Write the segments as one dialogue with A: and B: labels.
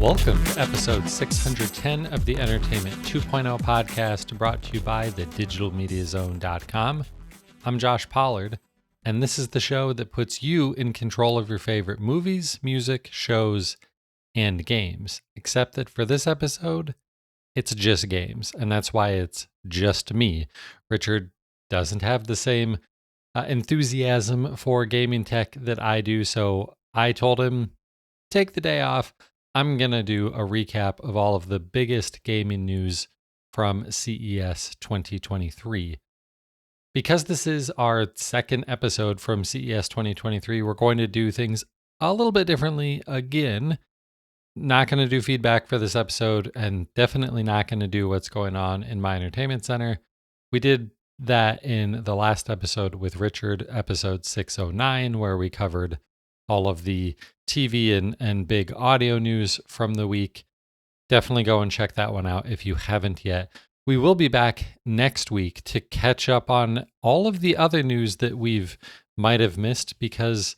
A: Welcome to episode 610 of the Entertainment 2.0 podcast, brought to you by thedigitalmediazone.com. I'm Josh Pollard, and this is the show that puts you in control of your favorite movies, music, shows, and games. Except that for this episode, it's just games, and that's why it's just me. Richard doesn't have the same enthusiasm for gaming tech that I do, so I told him, take the day off. I'm going to do a recap of all of the biggest gaming news from CES 2023. Because this is our second episode from CES 2023, we're going to do things a little bit differently again. Not going to do feedback for this episode, and definitely not going to do what's going on in my entertainment center. We did that in the last episode with Richard, episode 609, where we covered all of the TV and big audio news from the week. Definitely go and check that one out if you haven't yet. We will be back next week to catch up on all of the other news that might have missed, because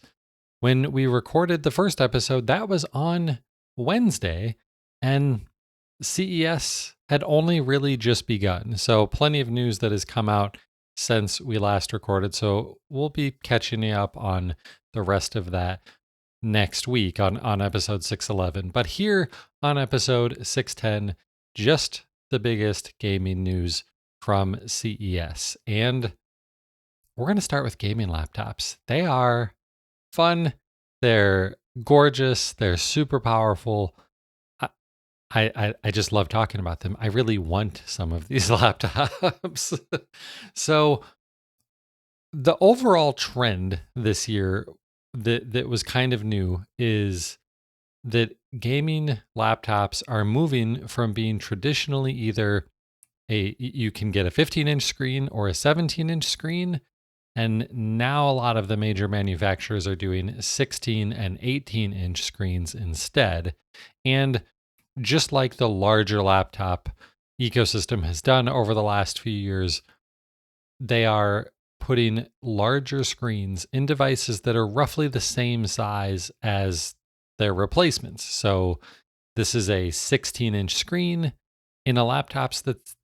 A: when we recorded the first episode, that was on Wednesday, and CES had only really just begun. So plenty of news that has come out since we last recorded. So we'll be catching you up on the rest of that next week on episode 611. But here on episode 610, just the biggest gaming news from CES. And we're going to start with gaming laptops. They are fun. They're gorgeous. They're super powerful. I just love talking about them. I really want some of these laptops. So the overall trend this year that was kind of new is that gaming laptops are moving from being traditionally either you can get a 15-inch screen or a 17-inch screen, and now a lot of the major manufacturers are doing 16 and 18-inch screens instead. And just like the larger laptop ecosystem has done over the last few years, they are putting larger screens in devices that are roughly the same size as their replacements. So this is a 16-inch screen in a laptop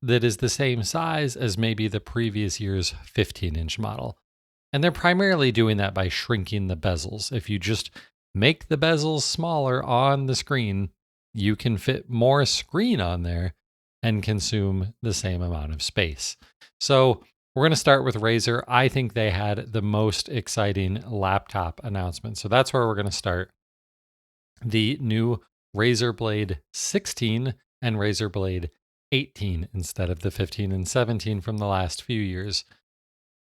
A: that is the same size as maybe the previous year's 15-inch model. And they're primarily doing that by shrinking the bezels. If you just make the bezels smaller on the screen, you can fit more screen on there and consume the same amount of space. So we're going to start with Razer. I think they had the most exciting laptop announcement. So that's where we're going to start. The new Razer Blade 16 and Razer Blade 18 instead of the 15 and 17 from the last few years.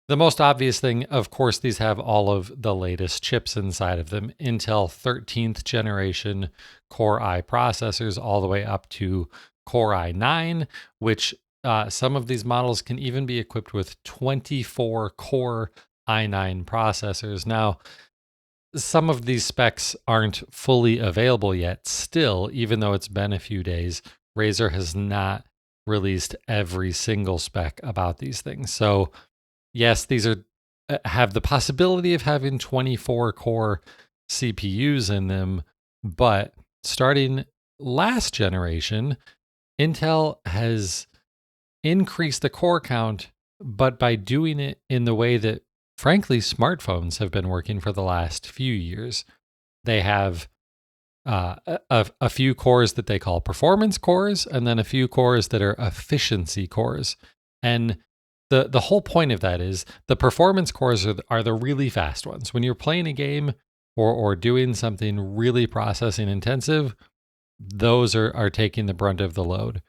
A: The most obvious thing, of course, these have all of the latest chips inside of them. Intel 13th generation Core i processors all the way up to Core i9, which some of these models can even be equipped with 24 Core i9 processors. Now, some of these specs aren't fully available yet. Still, even though it's been a few days, Razer has not released every single spec about these things. So yes, these have the possibility of having 24 core CPUs in them, but starting last generation, Intel has increased the core count, but by doing it in the way that, frankly, smartphones have been working for the last few years. They have a few cores that they call performance cores, and then a few cores that are efficiency cores. And the whole point of that is the performance cores are the really fast ones. When you're playing a game or doing something really processing intensive, those are taking the brunt of the load.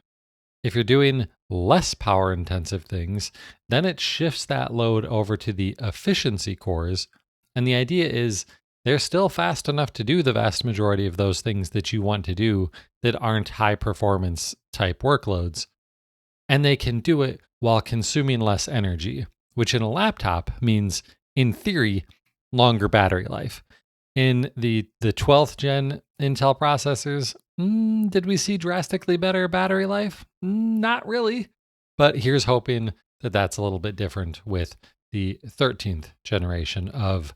A: If you're doing less power intensive things, then it shifts that load over to the efficiency cores. And the idea is they're still fast enough to do the vast majority of those things that you want to do that aren't high performance type workloads. And they can do it while consuming less energy, which in a laptop means, in theory, longer battery life. In the 12th gen Intel processors, did we see drastically better battery life? Not really. But here's hoping that that's a little bit different with the 13th generation of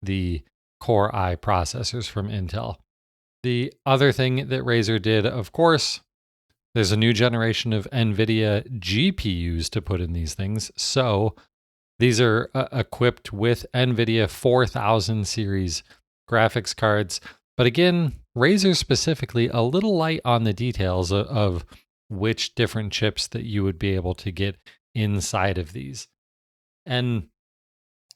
A: the Core i processors from Intel. The other thing that Razer did, of course, there's a new generation of NVIDIA GPUs to put in these things. So these are equipped with NVIDIA 4000 series graphics cards. But again, Razer specifically a little light on the details of which different chips that you would be able to get inside of these. And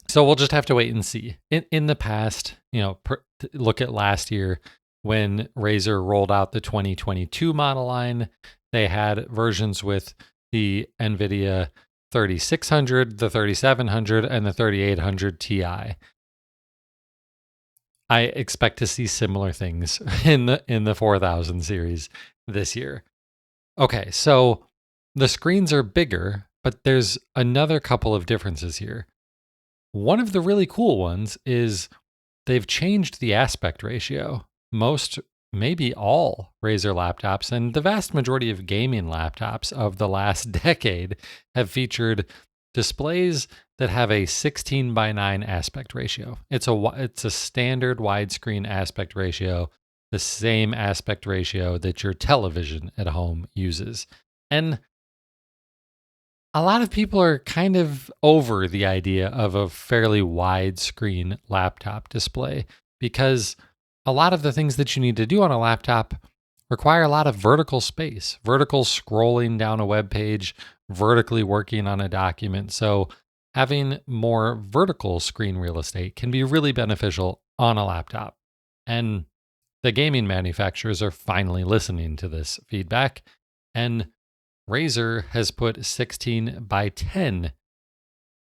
A: so we'll just have to wait and see. In the past, look at last year when Razer rolled out the 2022 model line, they had versions with the NVIDIA 3600, the 3700, and the 3800 Ti. I expect to see similar things in the 4000 series this year. Okay, so the screens are bigger, but there's another couple of differences here. One of the really cool ones is they've changed the aspect ratio. Most, maybe all Razer laptops and the vast majority of gaming laptops of the last decade have featured displays that have a 16:9 aspect ratio. It's a standard widescreen aspect ratio, the same aspect ratio that your television at home uses. And a lot of people are kind of over the idea of a fairly widescreen laptop display because a lot of the things that you need to do on a laptop require a lot of vertical space, vertical scrolling down a web page, vertically working on a document. So having more vertical screen real estate can be really beneficial on a laptop. And the gaming manufacturers are finally listening to this feedback. And Razer has put 16:10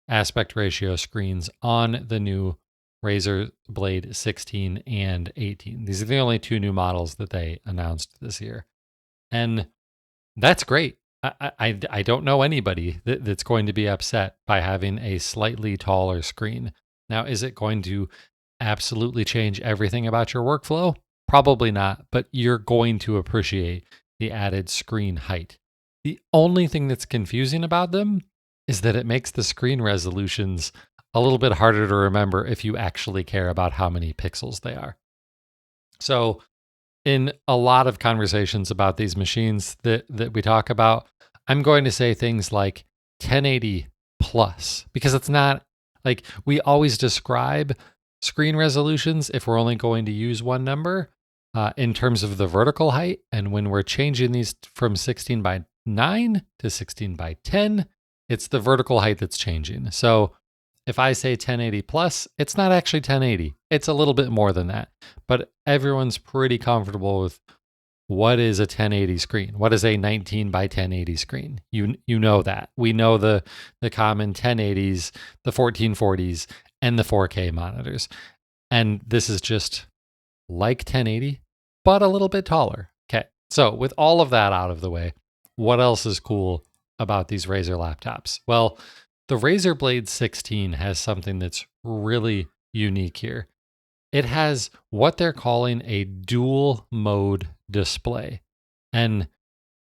A: aspect ratio screens on the new Razer Blade 16 and 18. These are the only two new models that they announced this year. And that's great. I don't know anybody that's going to be upset by having a slightly taller screen. Now, is it going to absolutely change everything about your workflow? Probably not, but you're going to appreciate the added screen height. The only thing that's confusing about them is that it makes the screen resolutions a little bit harder to remember if you actually care about how many pixels they are. So, in a lot of conversations about these machines that we talk about, I'm going to say things like 1080 plus, because it's not like we always describe screen resolutions if we're only going to use one number in terms of the vertical height. And when we're changing these from 16:9 to 16:10, it's the vertical height that's changing. So if I say 1080 plus, it's not actually 1080. It's a little bit more than that. But everyone's pretty comfortable with what is a 1080 screen? What is a 19:1080 screen? You know that. We know the common 1080s, the 1440s, and the 4K monitors. And this is just like 1080, but a little bit taller. Okay. So with all of that out of the way, what else is cool about these Razer laptops? Well, the Razer Blade 16 has something that's really unique here. It has what they're calling a dual mode display. And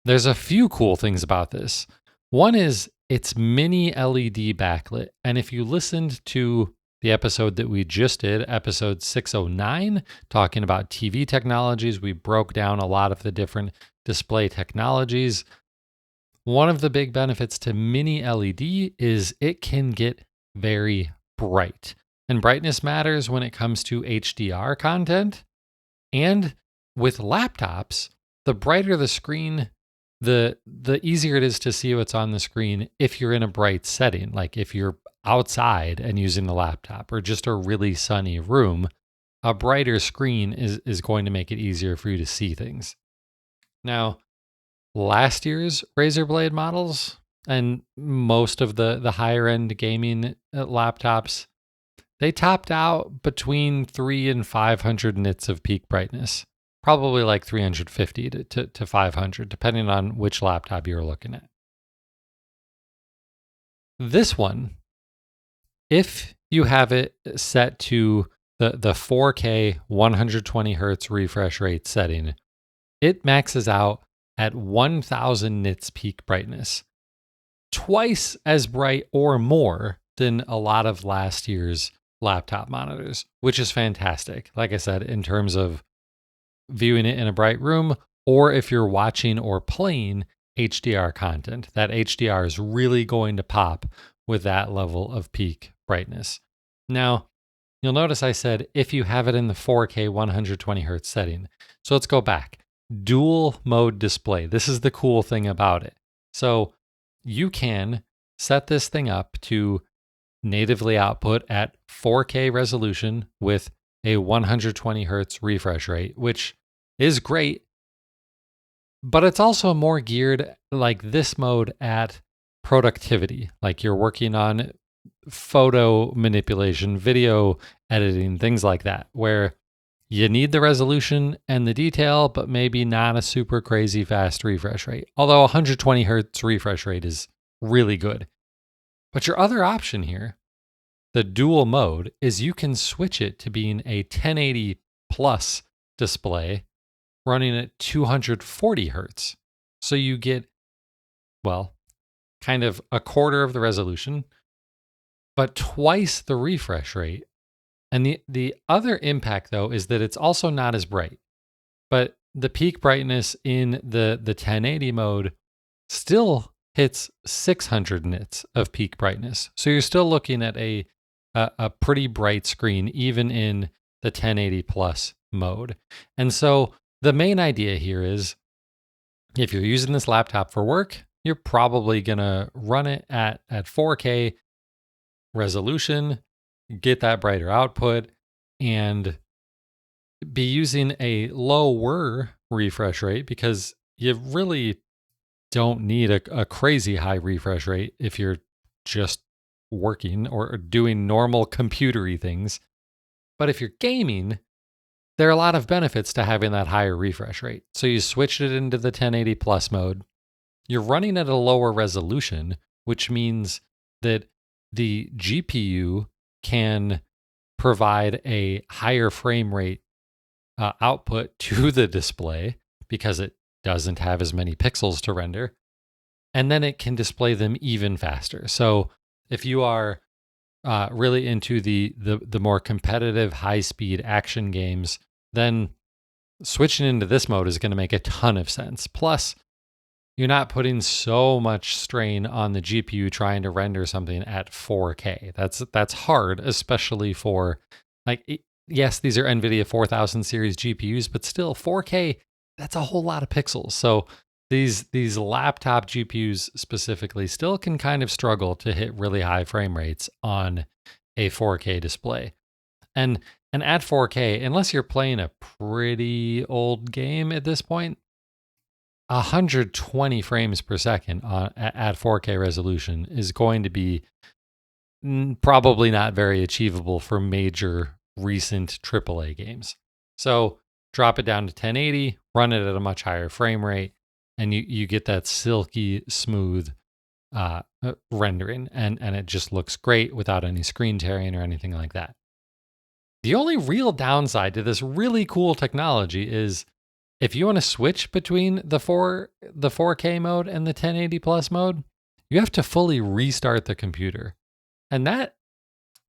A: there's a few cool things about this. One is it's mini LED backlit. And if you listened to the episode that we just did, episode 609, talking about TV technologies, we broke down a lot of the different display technologies. One of the big benefits to mini LED is it can get very bright. And brightness matters when it comes to HDR content. And with laptops, the brighter the screen, the easier it is to see what's on the screen if you're in a bright setting, like if you're outside and using the laptop or just a really sunny room, a brighter screen is going to make it easier for you to see things. Now, last year's Razer Blade models and most of the higher end gaming laptops, they topped out between 300 and 500 nits of peak brightness, probably like 350 to 500, depending on which laptop you're looking at. This one, if you have it set to the 4K 120 hertz refresh rate setting, it maxes out at 1000 nits peak brightness, twice as bright or more than a lot of last year's laptop monitors, which is fantastic. Like I said, in terms of viewing it in a bright room, or if you're watching or playing HDR content. That HDR is really going to pop with that level of peak brightness. Now, you'll notice I said if you have it in the 4K 120 hertz setting. So let's go back. Dual mode display. This is the cool thing about it. So you can set this thing up to natively output at 4K resolution with a 120 hertz refresh rate, which is great, but it's also more geared like this mode at productivity, like you're working on photo manipulation, video editing, things like that, where you need the resolution and the detail, but maybe not a super crazy fast refresh rate. Although 120 hertz refresh rate is really good. But your other option here, the dual mode, is you can switch it to being a 1080 plus display running at 240 hertz. So you get, well, kind of a quarter of the resolution, but twice the refresh rate. And the other impact, though, is that it's also not as bright. But the peak brightness in the 1080 mode still hits 600 nits of peak brightness. So you're still looking at a pretty bright screen, even in the 1080 plus mode. And so the main idea here is if you're using this laptop for work, you're probably going to run it at 4K resolution, get that brighter output, and be using a lower refresh rate because you really don't need a crazy high refresh rate if you're just working or doing normal computery things. But if you're gaming, there are a lot of benefits to having that higher refresh rate. So you switched it into the 1080 plus mode. You're running at a lower resolution, which means that the GPU can provide a higher frame rate output to the display because it doesn't have as many pixels to render. And then it can display them even faster. So if you are really into the more competitive, high-speed action games, then switching into this mode is going to make a ton of sense. Plus, you're not putting so much strain on the GPU trying to render something at 4K. That's hard, especially for yes, these are NVIDIA 4000 series GPUs, but still 4K, that's a whole lot of pixels. So these laptop GPUs specifically still can kind of struggle to hit really high frame rates on a 4K display. And at 4K, unless you're playing a pretty old game at this point, 120 frames per second at 4K resolution is going to be probably not very achievable for major recent AAA games. So drop it down to 1080, run it at a much higher frame rate, and you get that silky smooth rendering, and it just looks great without any screen tearing or anything like that. The only real downside to this really cool technology is if you want to switch between the 4K mode and the 1080 plus mode, you have to fully restart the computer. And that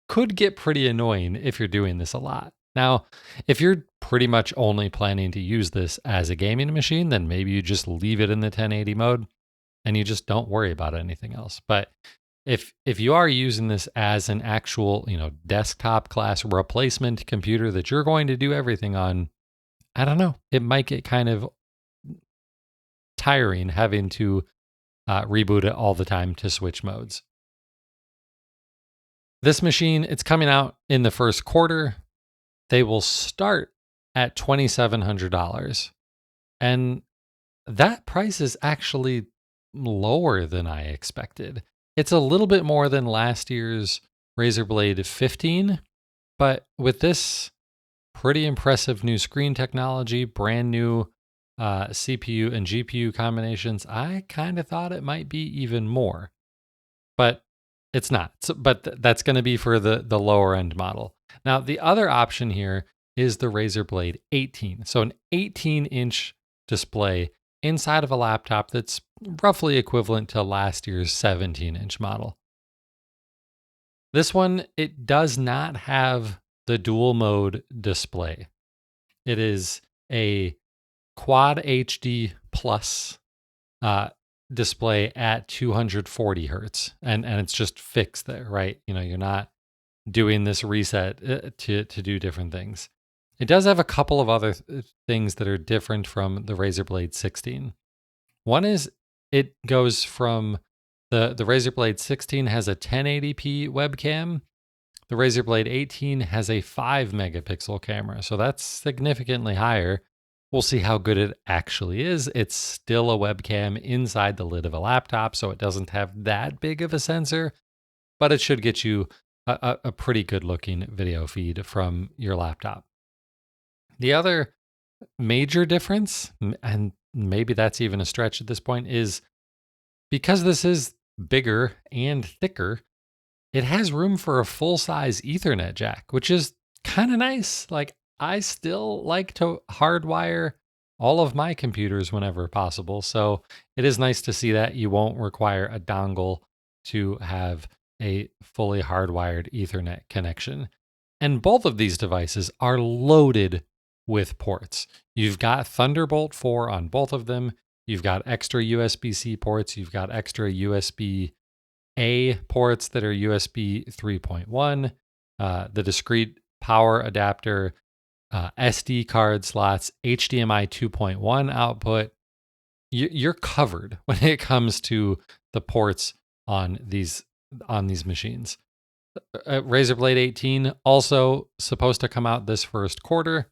A: could get pretty annoying if you're doing this a lot. Now, if you're pretty much only planning to use this as a gaming machine, then maybe you just leave it in the 1080 mode and you just don't worry about anything else. But if you are using this as an actual, desktop class replacement computer that you're going to do everything on, I don't know, it might get kind of tiring having to reboot it all the time to switch modes. This machine, it's coming out in the first quarter. They will start at $2,700. And that price is actually lower than I expected. It's a little bit more than last year's Razer Blade 15, but with this pretty impressive new screen technology, brand new CPU and GPU combinations, I kind of thought it might be even more. But it's not. But that's going to be for the lower end model. Now, the other option here is the Razer Blade 18. So an 18-inch display inside of a laptop that's roughly equivalent to last year's 17-inch model. This one, it does not have the dual mode display. It is a Quad HD Plus display at 240 hertz, and it's just fixed there, right? You're not doing this reset to do different things. It does have a couple of other things that are different from the Razer Blade 16. One is it goes from the Razer Blade 16 has a 1080p webcam. The Razer Blade 18 has a 5 megapixel camera, so that's significantly higher. We'll see how good it actually is. It's still a webcam inside the lid of a laptop, so it doesn't have that big of a sensor, but it should get you a pretty good looking video feed from your laptop. The other major difference, and maybe that's even a stretch at this point, is because this is bigger and thicker, it has room for a full-size Ethernet jack, which is kind of nice. Like, I still like to hardwire all of my computers whenever possible. So it is nice to see that you won't require a dongle to have a fully hardwired Ethernet connection. And both of these devices are loaded with ports. You've got Thunderbolt 4 on both of them. You've got extra USB-C ports. You've got extra USB-A ports that are USB 3.1, the discrete power adapter, SD card slots, HDMI 2.1 output. You're covered when it comes to the ports on these machines. Razer Blade 18 also supposed to come out this first quarter,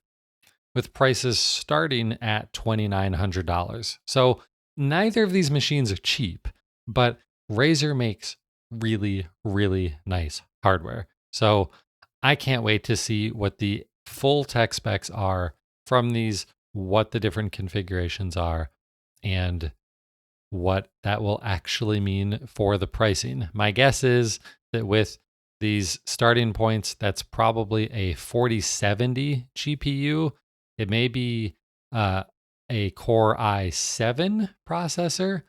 A: with prices starting at $2,900. So neither of these machines are cheap, but Razer makes really, really nice hardware. So I can't wait to see what the full tech specs are from these, what the different configurations are, and what that will actually mean for the pricing. My guess is that with these starting points, that's probably a 4070 GPU. It may be a Core i7 processor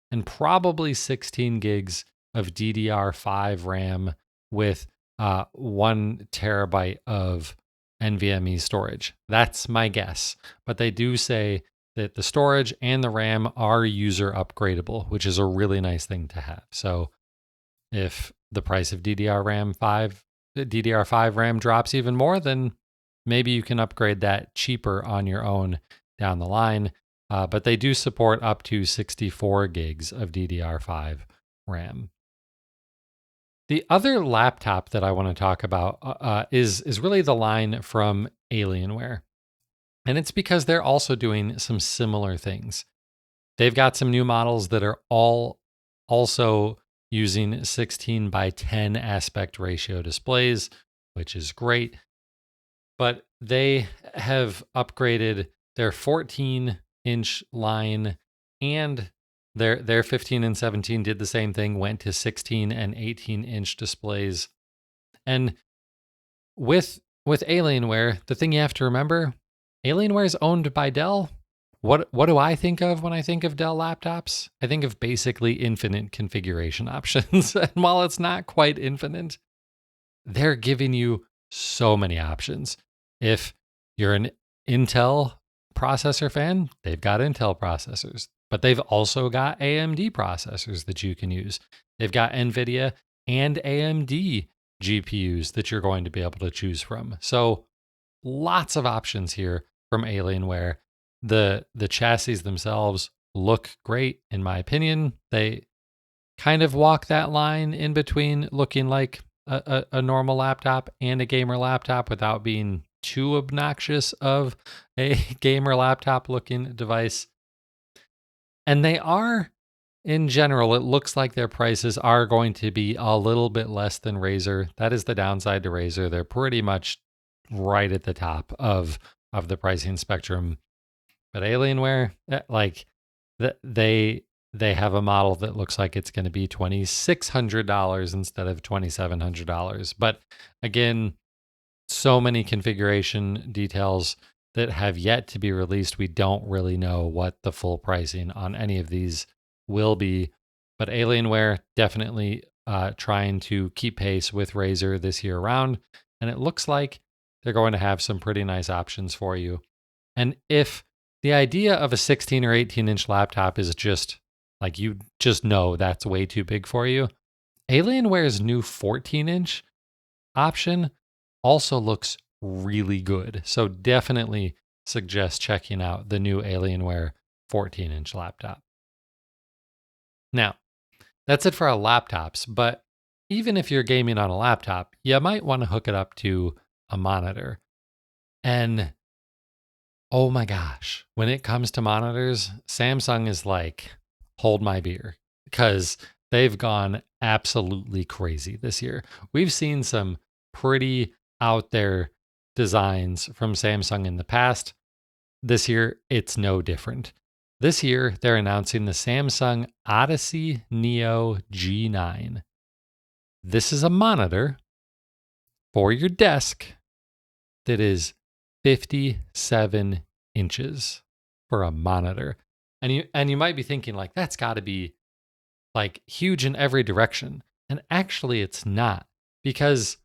A: and probably 16 gigs of DDR5 RAM with 1 terabyte of NVMe storage. That's my guess. But they do say that the storage and the RAM are user upgradable, which is a really nice thing to have. So if the price of DDR5 RAM drops even more, then maybe you can upgrade that cheaper on your own down the line. But they do support up to 64 gigs of DDR5 RAM. The other laptop that I want to talk about is really the line from Alienware. And it's because they're also doing some similar things. They've got some new models that are all also using 16 by 10 aspect ratio displays, which is great. But they have upgraded their 14-inch line, and their 15 and 17 did the same thing, went to 16 and 18-inch displays. And with Alienware, the thing you have to remember, Alienware is owned by Dell. What do I think of when I think of Dell laptops? I think of basically infinite configuration options. And while it's not quite infinite, they're giving you so many options. If you're an Intel processor fan, they've got Intel processors, but they've also got AMD processors that you can use. They've got NVIDIA and AMD GPUs that you're going to be able to choose from. So lots of options here from Alienware. The chassis themselves look great, in my opinion. They kind of walk that line in between looking like a normal laptop and a gamer laptop without being too obnoxious of a gamer laptop looking device. And they are, in general, it looks like their prices are going to be a little bit less than Razer. That is the downside to Razer. They're pretty much right at the top of the pricing spectrum. But Alienware, like they have a model that looks like it's going to be $2,600 instead of $2,700. But again, so many configuration details that have yet to be released. We don't really know what the full pricing on any of these will be. But Alienware definitely trying to keep pace with Razer this year around. And it looks like they're going to have some pretty nice options for you. And if the idea of a 16 or 18-inch laptop is just like you just know that's way too big for you, Alienware's new 14-inch option also looks really good. So definitely suggest checking out the new Alienware 14-inch laptop. Now, that's it for our laptops, but even if you're gaming on a laptop, you might want to hook it up to a monitor. And oh my gosh, when it comes to monitors, Samsung is like, hold my beer, because they've gone absolutely crazy this year. We've seen some pretty out there designs from Samsung in the past. This year, it's no different. This year, they're announcing the Samsung Odyssey Neo G9. This is a monitor for your desk that is 57 inches for a monitor. And you might be thinking like that's got to be like huge in every direction. And actually it's not, because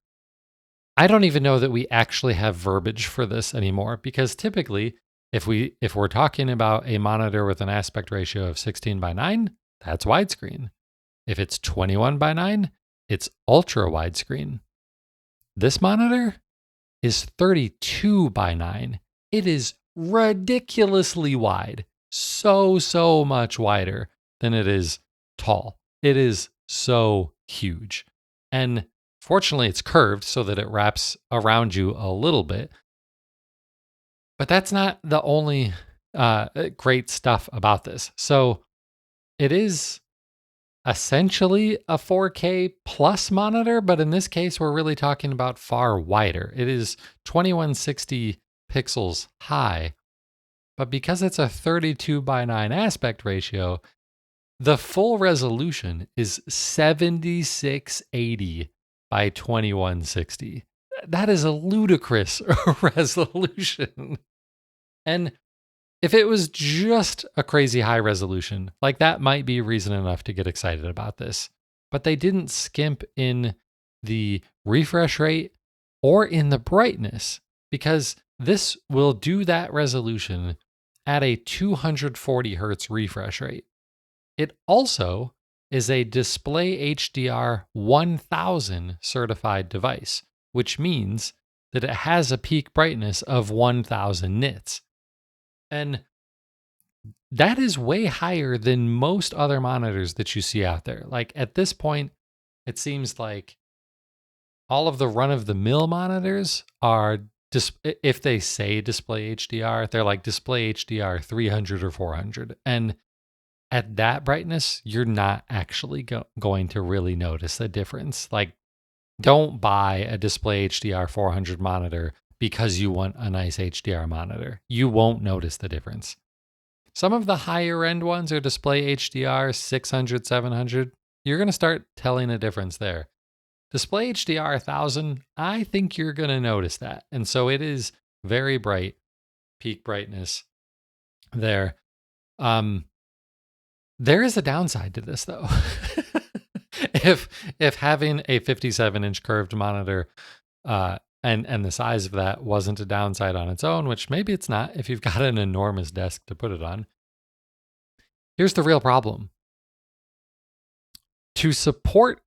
A: I don't even know that we actually have verbiage for this anymore, because typically if we're talking about a monitor with an aspect ratio of 16:9, that's widescreen. If it's 21:9, it's ultra widescreen. This monitor is 32:9. It is ridiculously wide. So much wider than it is tall. It is so huge. And fortunately, it's curved so that it wraps around you a little bit. But that's not the only great stuff about this. So it is essentially a 4K plus monitor, but in this case, we're really talking about far wider. It is 2160 pixels high, but because it's a 32:9 aspect ratio, the full resolution is 7680 by 2160. That is a ludicrous resolution. And if it was just a crazy high resolution, like that might be reason enough to get excited about this. But they didn't skimp in the refresh rate or in the brightness, because this will do that resolution at a 240 hertz refresh rate. It also is a Display HDR 1000 certified device, which means that it has a peak brightness of 1000 nits. And that is way higher than most other monitors that you see out there. Like at this point, it seems like all of the run of the mill monitors are if they say display HDR, they're like display HDR 300 or 400. And at that brightness, you're not actually going to really notice a difference. Like, don't buy a display HDR 400 monitor because you want a nice HDR monitor. You won't notice the difference. Some of the higher end ones are display HDR 600, 700. You're going to start telling a difference there. Display HDR 1000, I think you're going to notice that. And so it is very bright, peak brightness there. There is a downside to this though. if having a 57-inch curved monitor and the size of that wasn't a downside on its own, which maybe it's not if you've got an enormous desk to put it on. Here's the real problem. To support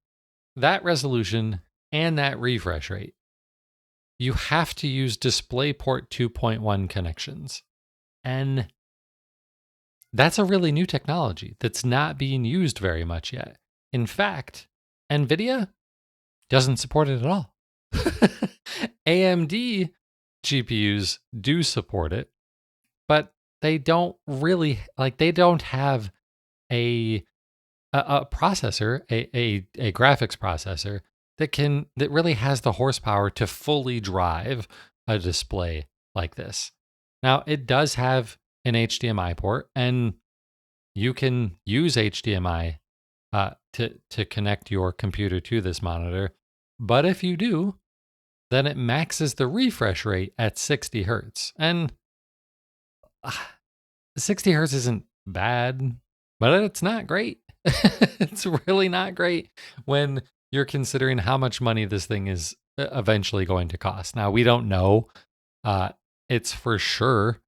A: that resolution and that refresh rate, you have to use DisplayPort 2.1 connections. And that's a really new technology that's not being used very much yet. In fact, NVIDIA doesn't support it at all. AMD GPUs do support it, but they don't really, like, they don't have a processor, a graphics processor that really has the horsepower to fully drive a display like this. Now, it does have an HDMI port, and you can use HDMI to connect your computer to this monitor. But if you do, then it maxes the refresh rate at 60 hertz. And 60 hertz isn't bad, but it's not great. It's really not great when you're considering how much money this thing is eventually going to cost. Now, we don't know. It's for sure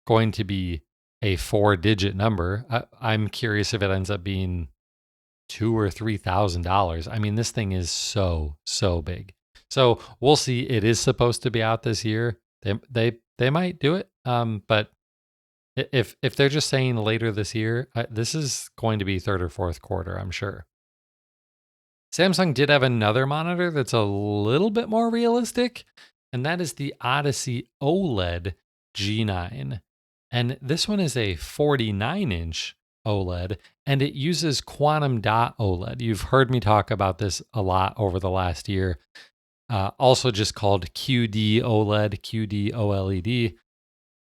A: going to be a 4-digit number. I'm curious if it ends up being $2,000 or $3,000. I mean, this thing is so big. So we'll see. It is supposed to be out this year. They might do it. But if they're just saying later this year, this is going to be third or fourth quarter, I'm sure. Samsung did have another monitor that's a little bit more realistic, and that is the Odyssey OLED G9. And this one is a 49-inch OLED, and it uses quantum dot OLED. You've heard me talk about this a lot over the last year. Also just called QD OLED, QD OLED.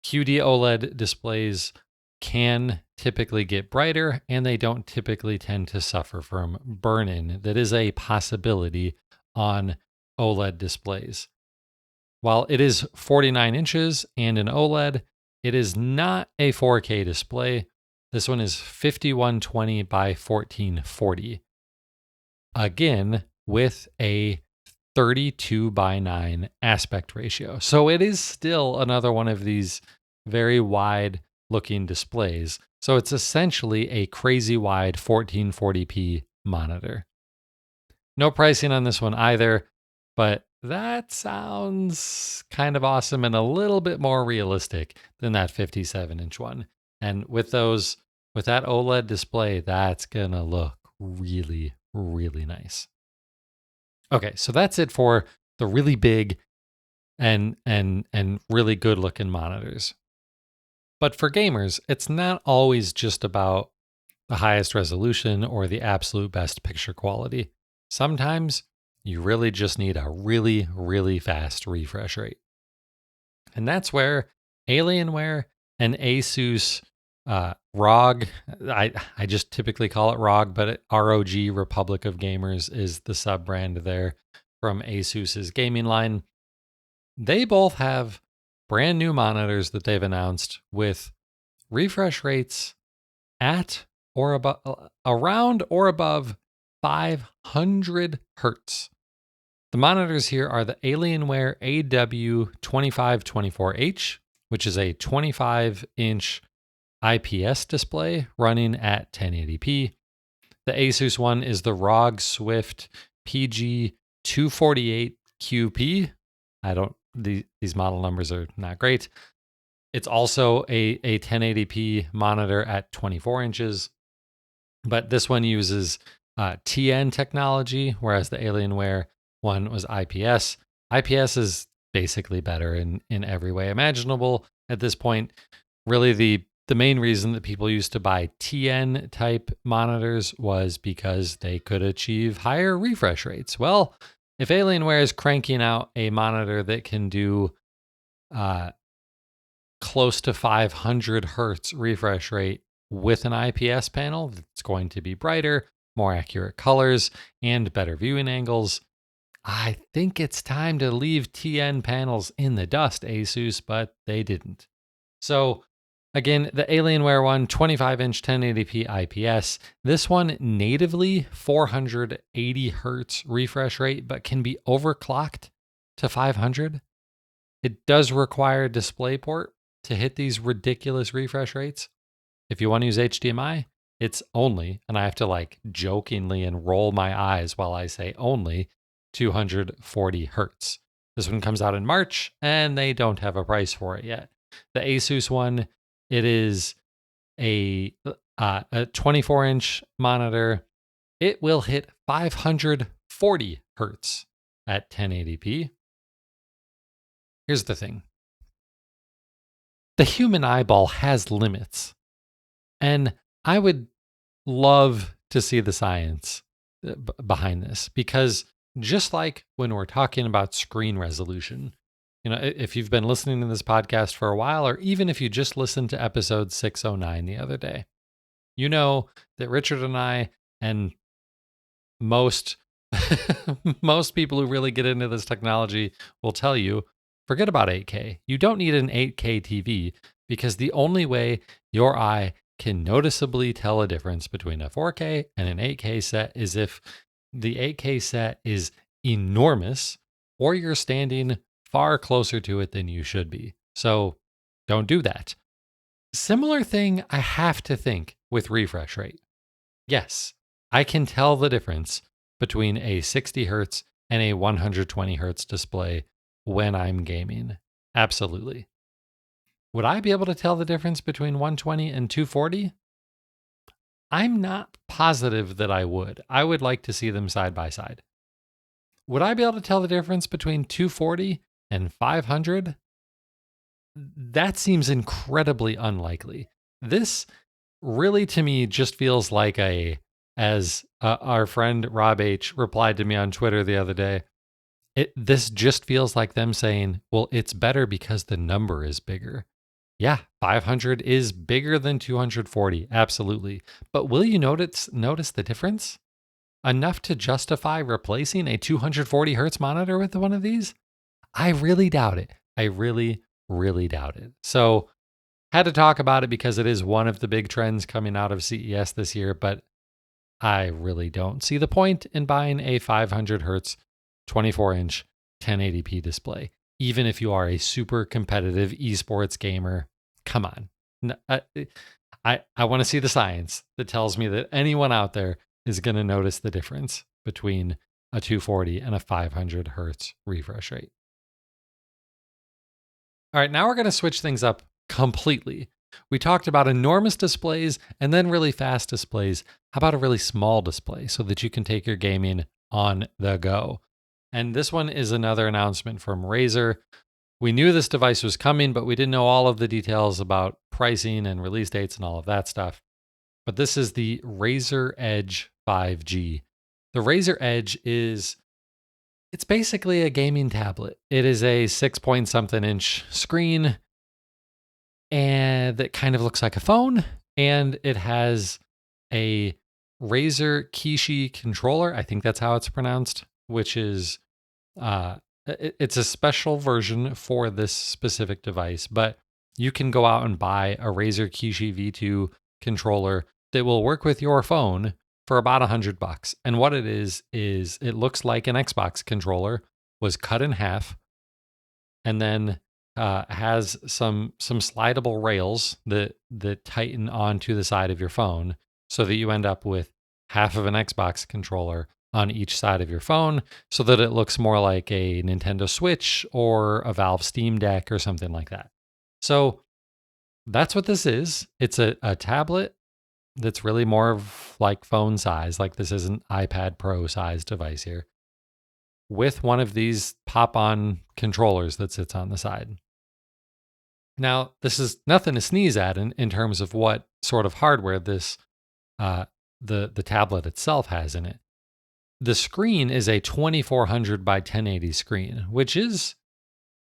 A: QD OLED displays can typically get brighter, and they don't typically tend to suffer from burn-in. That is a possibility on OLED displays. While it is 49 inches and an OLED, it is not a 4K display. This one is 5120 by 1440. Again, with a 32 by 9 aspect ratio. So it is still another one of these very wide looking displays. So it's essentially a crazy wide 1440p monitor. No pricing on this one either, but that sounds kind of awesome and a little bit more realistic than that 57-inch one. And with that OLED display, that's gonna look really, really nice. Okay, so that's it for the really big and really good looking monitors. But for gamers, it's not always just about the highest resolution or the absolute best picture quality. Sometimes you really just need a really, really fast refresh rate. And that's where Alienware and Asus ROG, I just typically call it ROG, but ROG, Republic of Gamers, is the sub brand there from Asus's gaming line. They both have brand new monitors that they've announced with refresh rates at or above, around or above 500 hertz. The monitors here are the Alienware AW2524H, which is a 25-inch IPS display running at 1080p. The Asus one is the ROG Swift PG248QP. These model numbers are not great. It's also a 1080p monitor at 24 inches, but this one uses TN technology, whereas the Alienware one was IPS. IPS is basically better in every way imaginable at this point. Really, the main reason that people used to buy TN type monitors was because they could achieve higher refresh rates. Well, if Alienware is cranking out a monitor that can do close to 500 hertz refresh rate with an IPS panel that's going to be brighter, more accurate colors, and better viewing angles, I think it's time to leave TN panels in the dust, Asus, but they didn't. So again, the Alienware one, 25-inch 1080p IPS. This one natively 480 hertz refresh rate, but can be overclocked to 500. It does require a DisplayPort to hit these ridiculous refresh rates. If you want to use HDMI, it's only, and I have to like jokingly and roll my eyes while I say only, 240 hertz. This one comes out in March, and they don't have a price for it yet. The Asus one, it is a 24-inch monitor. It will hit 540 hertz at 1080p. Here's the thing. The human eyeball has limits, and I would love to see the science behind this, because just like when we're talking about screen resolution, if you've been listening to this podcast for a while, or even if you just listened to episode 609 the other day, you know that Richard and I, and most most people who really get into this technology will tell you, forget about 8K. You don't need an 8K TV, because the only way your eye can noticeably tell a difference between a 4K and an 8K set is if the 8K set is enormous, or you're standing far closer to it than you should be. So don't do that. Similar thing, I have to think, with refresh rate. Yes, I can tell the difference between a 60 hertz and a 120 hertz display when I'm gaming. Absolutely. Would I be able to tell the difference between 120 and 240? I'm not positive that I would. I would like to see them side by side. Would I be able to tell the difference between 240 and 500? That seems incredibly unlikely. This really, to me, just feels like as our friend Rob H replied to me on Twitter the other day, this just feels like them saying, well, it's better because the number is bigger. Yeah, 500 is bigger than 240, absolutely. But will you notice the difference? Enough to justify replacing a 240 hertz monitor with one of these? I really doubt it. I really, really doubt it. So, had to talk about it because it is one of the big trends coming out of CES this year, but I really don't see the point in buying a 500 hertz 24-inch 1080p display, even if you are a super competitive esports gamer. Come on. I want to see the science that tells me that anyone out there is going to notice the difference between a 240 and a 500 hertz refresh rate. All right, now we're going to switch things up completely. We talked about enormous displays and then really fast displays. How about a really small display so that you can take your gaming on the go? And this one is another announcement from Razer. We knew this device was coming, but we didn't know all of the details about pricing and release dates and all of that stuff. But this is the Razer Edge 5G. The Razer Edge it's basically a gaming tablet. It is a 6 something inch screen and that kind of looks like a phone, and it has a Razer Kishi controller. I think that's how it's pronounced, which is it's a special version for this specific device, but you can go out and buy a Razer Kishi V2 controller that will work with your phone for about $100. And what it is it looks like an Xbox controller was cut in half and then has some slidable rails that tighten onto the side of your phone so that you end up with half of an Xbox controller on each side of your phone so that it looks more like a Nintendo Switch or a Valve Steam Deck or something like that. So that's what this is. It's a tablet that's really more of like phone size. Like this is an iPad Pro size device here with one of these pop-on controllers that sits on the side. Now, this is nothing to sneeze at in terms of what sort of hardware this the tablet itself has in it. The screen is a 2400 by 1080 screen, which is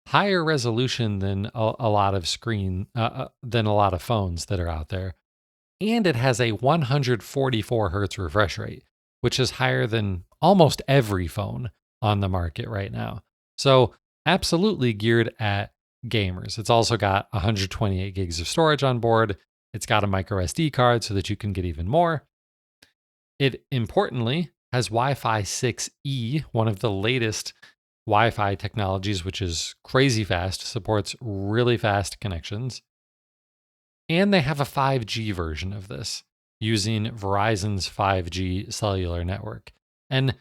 A: higher resolution than a lot of than a lot of phones that are out there. And it has a 144 hertz refresh rate, which is higher than almost every phone on the market right now. So, absolutely geared at gamers. It's also got 128 gigs of storage on board. It's got a micro SD card so that you can get even more. It importantly has Wi-Fi 6E, one of the latest Wi-Fi technologies, which is crazy fast, supports really fast connections. And they have a 5G version of this using Verizon's 5G cellular network. And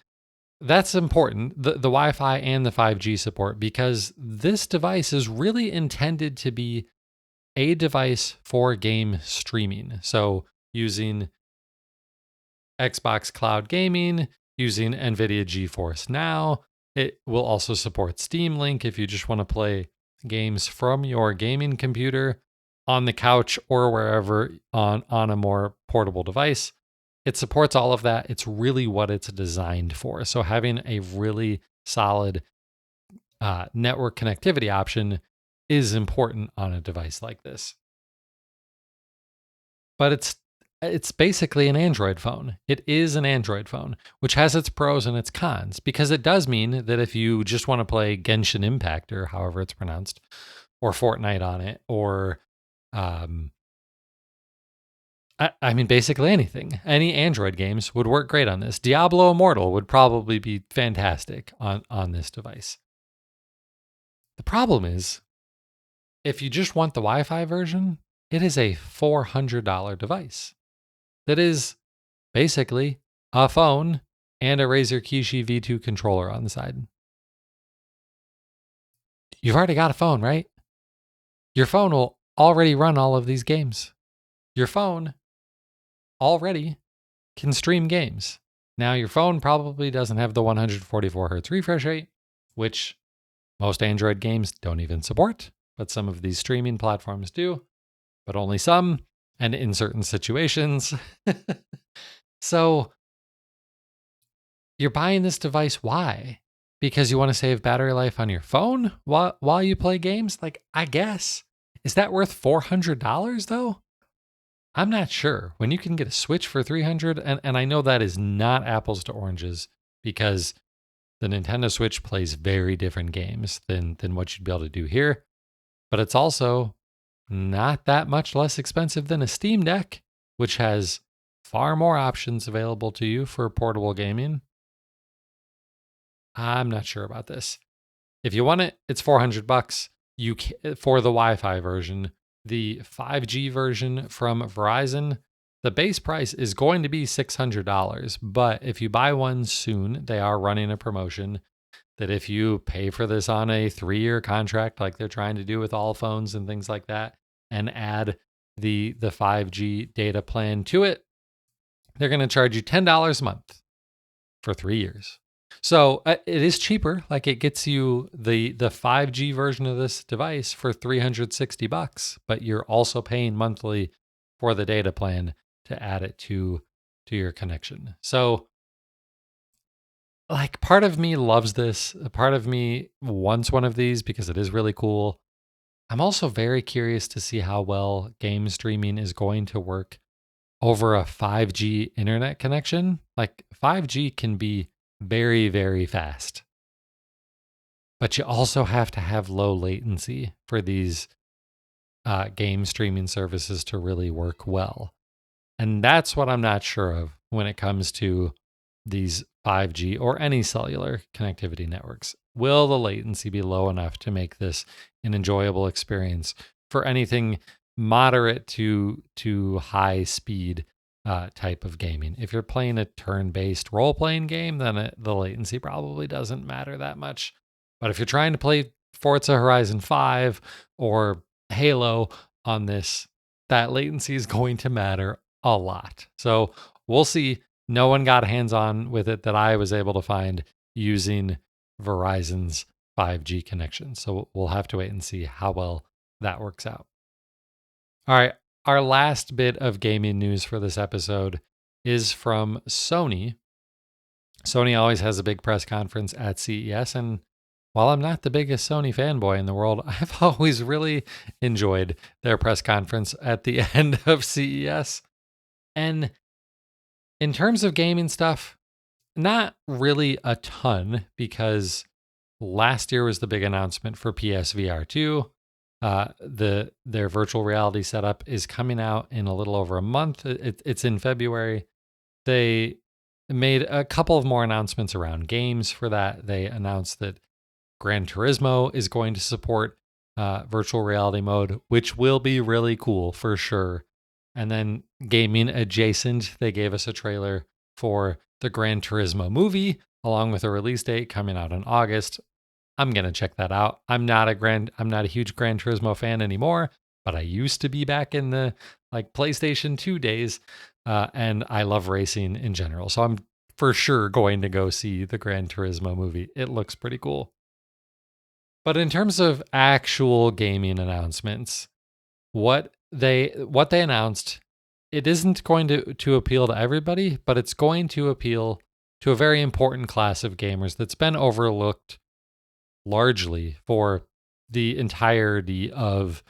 A: that's important, the Wi-Fi and the 5G support, because this device is really intended to be a device for game streaming. So using Xbox Cloud Gaming, using NVIDIA GeForce Now. It will also support Steam Link if you just want to play games from your gaming computer on the couch or wherever on a more portable device. It supports all of that. It's really what it's designed for. So having a really solid network connectivity option is important on a device like this. But it's basically an Android phone. It is an Android phone, which has its pros and its cons, because it does mean that if you just want to play Genshin Impact or however it's pronounced, or Fortnite on it, or I mean, basically anything. Any Android games would work great on this. Diablo Immortal would probably be fantastic on this device. The problem is, if you just want the Wi-Fi version, It is a $400 device that is basically a phone and a Razer Kishi V2 controller on the side. You've already got a phone, right? Your phone will already run all of these games. Your phone already can stream games. Now, your phone probably doesn't have the 144 hertz refresh rate, which most Android games don't even support, but some of these streaming platforms do, but only some and in certain situations. So you're buying this device. Why? Because you want to save battery life on your phone while you play games? Like, I guess. Is that worth $400 though? I'm not sure. When you can get a Switch for $300, and I know that is not apples to oranges because the Nintendo Switch plays very different games than what you'd be able to do here. But it's also not that much less expensive than a Steam Deck, which has far more options available to you for portable gaming. I'm not sure about this. If you want it, it's $400. For the Wi-Fi version. The 5G version from Verizon, the base price is going to be $600. But if you buy one soon, they are running a promotion that if you pay for this on a 3-year contract, like they're trying to do with all phones and things like that, and add the 5G data plan to it, they're going to charge you $10 a month for 3 years. So it is cheaper. Like it gets you the 5G version of this device for $360, but you're also paying monthly for the data plan to add it to your connection. So like part of me loves this. A part of me wants one of these because it is really cool. I'm also very curious to see how well game streaming is going to work over a 5G internet connection. Like 5G can be very, very fast. But you also have to have low latency for these game streaming services to really work well. And that's what I'm not sure of when it comes to these 5G or any cellular connectivity networks. Will the latency be low enough to make this an enjoyable experience for anything moderate to high speed type of gaming? If you're playing a turn-based role-playing game, then the latency probably doesn't matter that much. But if you're trying to play Forza Horizon 5 or Halo on this, that latency is going to matter a lot. So we'll see. No one got hands-on with it that I was able to find using Verizon's 5G connection. So we'll have to wait and see how well that works out. All right. Our last bit of gaming news for this episode is from Sony. Sony always has a big press conference at CES, and while I'm not the biggest Sony fanboy in the world, I've always really enjoyed their press conference at the end of CES. And in terms of gaming stuff, not really a ton because last year was the big announcement for PSVR 2. Their virtual reality setup is coming out in a little over a month. It's in February. They made a couple of more announcements around games for that. They announced that Gran Turismo is going to support virtual reality mode, which will be really cool for sure. And then gaming adjacent, they gave us a trailer for the Gran Turismo movie, along with a release date coming out in August. I'm gonna check that out. I'm not a huge Gran Turismo fan anymore, but I used to be back in the like PlayStation 2 days, and I love racing in general. So I'm for sure going to go see the Gran Turismo movie. It looks pretty cool. But in terms of actual gaming announcements, what they announced, it isn't going to appeal to everybody, but it's going to appeal to a very important class of gamers that's been overlooked largely for the entirety of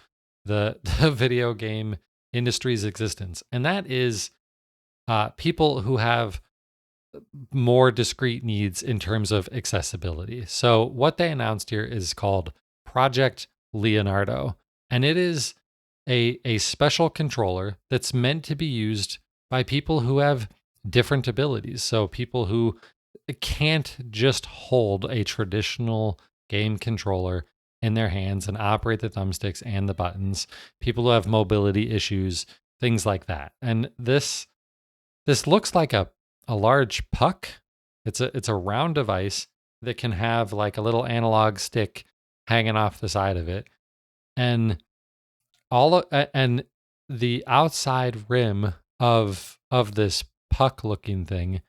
A: the video game industry's existence. And that is people who have more discrete needs in terms of accessibility. So what they announced here is called Project Leonardo, and it is a special controller that's meant to be used by people who have different abilities. So people who can't just hold a traditional game controller in their hands and operate the thumbsticks and the buttons, people who have mobility issues, things like that. And this looks like a large puck. It's a round device that can have like a little analog stick hanging off the side of it. And and the outside rim of this puck looking thing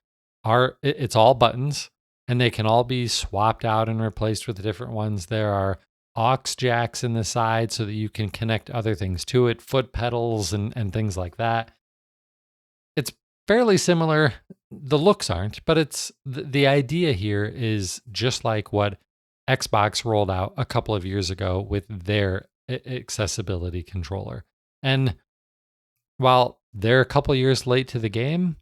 A: it's all buttons, and they can all be swapped out and replaced with different ones. There are aux jacks in the side so that you can connect other things to it, foot pedals and things like that. It's fairly similar. The looks aren't, but it's the idea here is just like what Xbox rolled out a couple of years ago with their accessibility controller. And while they're a couple years late to the game,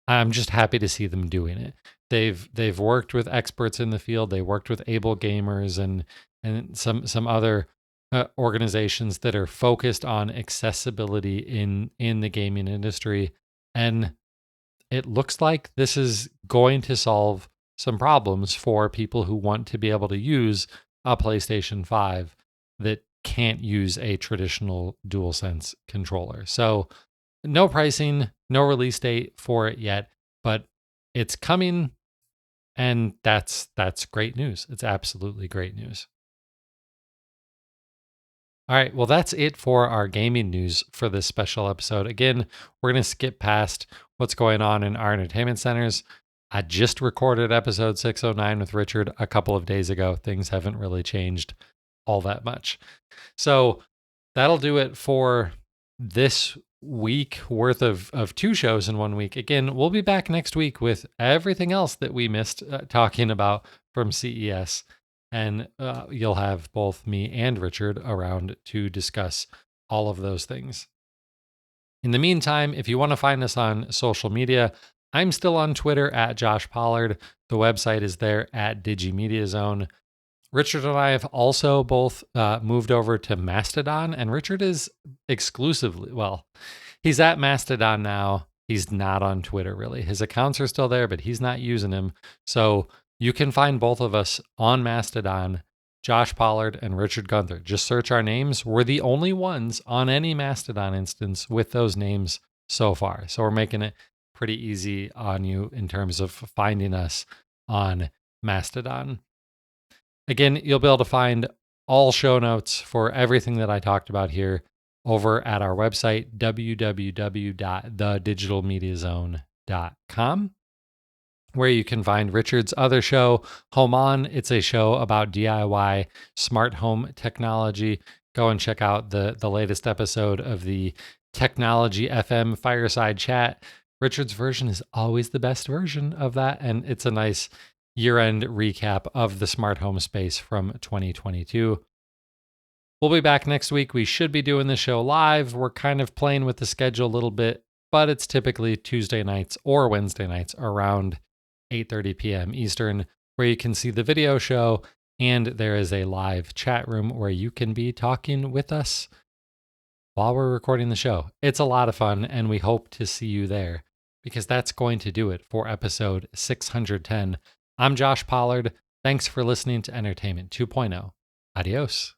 A: I'm just happy to see them doing it. They've worked with experts in the field. They worked with Able Gamers and some other organizations that are focused on accessibility in the gaming industry. And it looks like this is going to solve some problems for people who want to be able to use a PlayStation 5 that can't use a traditional DualSense controller. So no pricing, no release date for it yet, but it's coming, and that's great news. It's absolutely great news. All right, well, that's it for our gaming news for this special episode. Again, we're going to skip past what's going on in our entertainment centers. I just recorded episode 609 with Richard a couple of days ago. Things haven't really changed all that much. So that'll do it for this week worth of two shows in 1 week. Again, we'll be back next week with everything else that we missed talking about from CES. And you'll have both me and Richard around to discuss all of those things. In the meantime, if you want to find us on social media, I'm still on Twitter at Josh Pollard. The website is there at DigiMediaZone. Richard and I have also both moved over to Mastodon, and Richard is exclusively, well, he's at Mastodon now. He's not on Twitter, really. His accounts are still there, but he's not using them. So you can find both of us on Mastodon, Josh Pollard and Richard Gunther. Just search our names. We're the only ones on any Mastodon instance with those names so far. So we're making it pretty easy on you in terms of finding us on Mastodon. Again, you'll be able to find all show notes for everything that I talked about here over at our website, www.thedigitalmediazone.com, where you can find Richard's other show, Home On. It's a show about DIY smart home technology. Go and check out the latest episode of the Technology FM Fireside Chat. Richard's version is always the best version of that, and it's a nice year-end recap of the smart home space from 2022. We'll be back next week. We should be doing the show live. We're kind of playing with the schedule a little bit, but it's typically Tuesday nights or Wednesday nights around 8:30 p.m. Eastern, where you can see the video show, and there is a live chat room where you can be talking with us while we're recording the show. It's a lot of fun, and we hope to see you there, because that's going to do it for episode 610. I'm Josh Pollard. Thanks for listening to Entertainment 2.0. Adios.